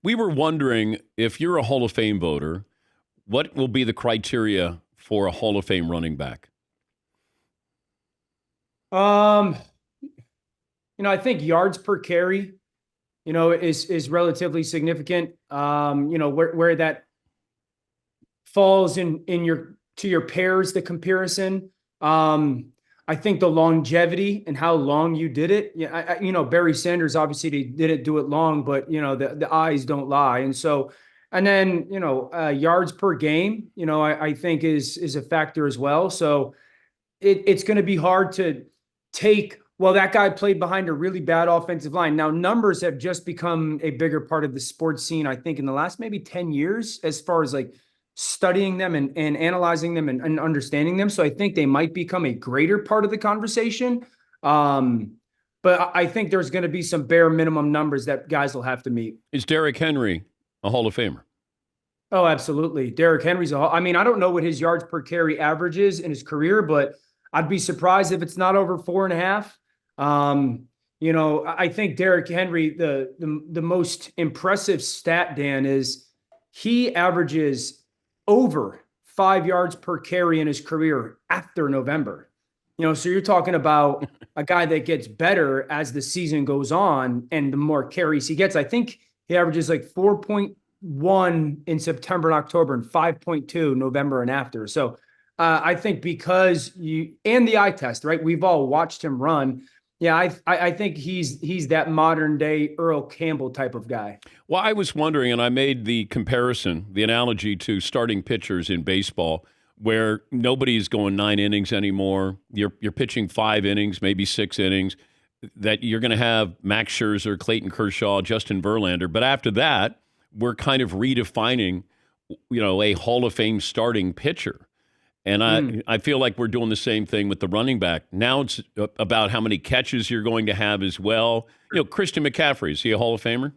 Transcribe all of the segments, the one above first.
We were wondering if you're a Hall of Fame voter, what will be the criteria for a Hall of Fame running back? Um, I think yards per carry, is relatively significant. Where that falls in your pairs, the comparison. I think the longevity and how long you did it. Yeah, Barry Sanders obviously didn't do it long, but the eyes don't lie, and so. And then, yards per game, I think is a factor as well. So it's going to be hard to take, well, that guy played behind a really bad offensive line. Now, numbers have just become a bigger part of the sports scene, I think, in the last maybe 10 years, as far as like studying them and analyzing them and understanding them. So I think they might become a greater part of the conversation. But I think there's going to be some bare minimum numbers that guys will have to meet. Is Derrick Henry a Hall of Famer? Oh, absolutely. Derrick Henry's I mean, I don't know what his yards per carry average is in his career, but I'd be surprised if it's not over 4.5. I think Derrick Henry, the most impressive stat, Dan, is he averages over 5 yards per carry in his career after November. So you're talking about a guy that gets better as the season goes on and the more carries he gets. I think he averages like 4.1 in September and October and 5.2 November and after. So I think because and the eye test, right? We've all watched him run. Yeah, I think he's that modern day Earl Campbell type of guy. Well, I was wondering, and I made the comparison, the analogy to starting pitchers in baseball, where nobody's going 9 innings anymore. You're pitching 5 innings, maybe 6 innings. That you're going to have Max Scherzer, Clayton Kershaw, Justin Verlander, but after that, we're kind of redefining, a Hall of Fame starting pitcher. And I feel like we're doing the same thing with the running back. Now it's about how many catches you're going to have as well. Christian McCaffrey, is he a Hall of Famer?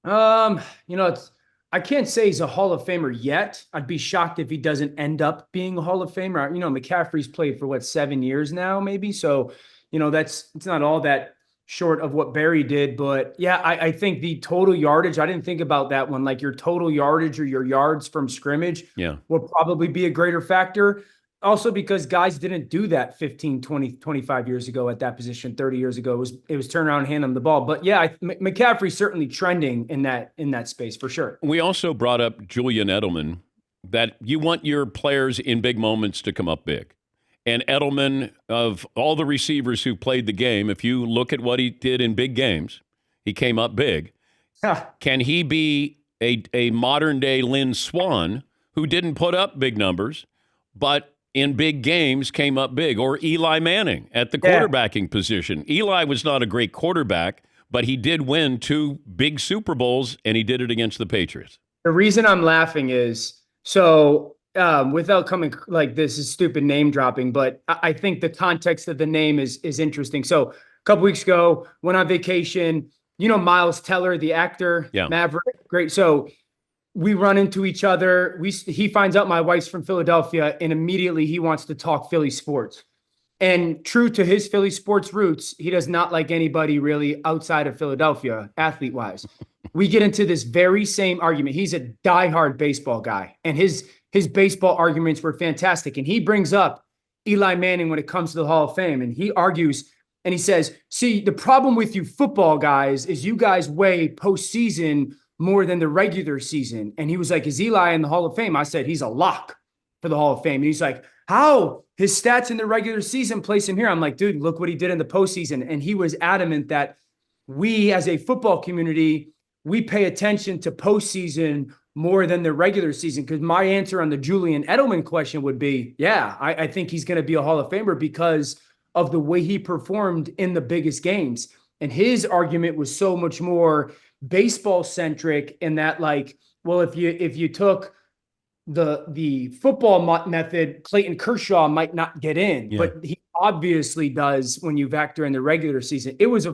I can't say he's a Hall of Famer yet. I'd be shocked if he doesn't end up being a Hall of Famer. McCaffrey's played for 7 years now, maybe. So, it's not all that short of what Barry did. But yeah, I think the total yardage, I didn't think about that one. Like your total yardage or your yards from scrimmage will probably be a greater factor. Also because guys didn't do that 15, 20, 25 years ago at that position, 30 years ago. It was turn around, hand on the ball. But yeah, McCaffrey's certainly trending in that space for sure. We also brought up Julian Edelman, that you want your players in big moments to come up big. And Edelman, of all the receivers who played the game, if you look at what he did in big games, he came up big. Can he be a modern-day Lynn Swann who didn't put up big numbers, but in big games came up big? Or Eli Manning at the quarterbacking position. Eli was not a great quarterback, but he did win 2 big Super Bowls, and he did it against the Patriots. The reason I'm laughing is, without coming like this is stupid name dropping, but I think the context of the name is interesting. So a couple weeks ago, went on vacation, Miles Teller, the actor, Maverick, great. So we run into each other. He finds out my wife's from Philadelphia, and immediately he wants to talk Philly sports. And true to his Philly sports roots, he does not like anybody really outside of Philadelphia, athlete-wise. We get into this very same argument. He's a diehard baseball guy, and his baseball arguments were fantastic. And he brings up Eli Manning when it comes to the Hall of Fame, and he argues, and he says, see, the problem with you football guys is you guys weigh postseason more than the regular season. And he was like, is Eli in the Hall of Fame? I said, he's a lock for the Hall of Fame. And he's like, how? His stats in the regular season place him here. I'm like, dude, look what he did in the postseason. And he was adamant that we as a football community, we pay attention to postseason more than the regular season. Because my answer on the Julian Edelman question would be, yeah, I think he's going to be a Hall of Famer because of the way he performed in the biggest games. And his argument was so much more baseball centric in that, like, well, if you took the football method, Clayton Kershaw might not get in, but he obviously does when you factor in the regular season. It was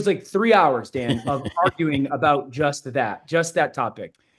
like 3 hours, Dan, of arguing about just that topic.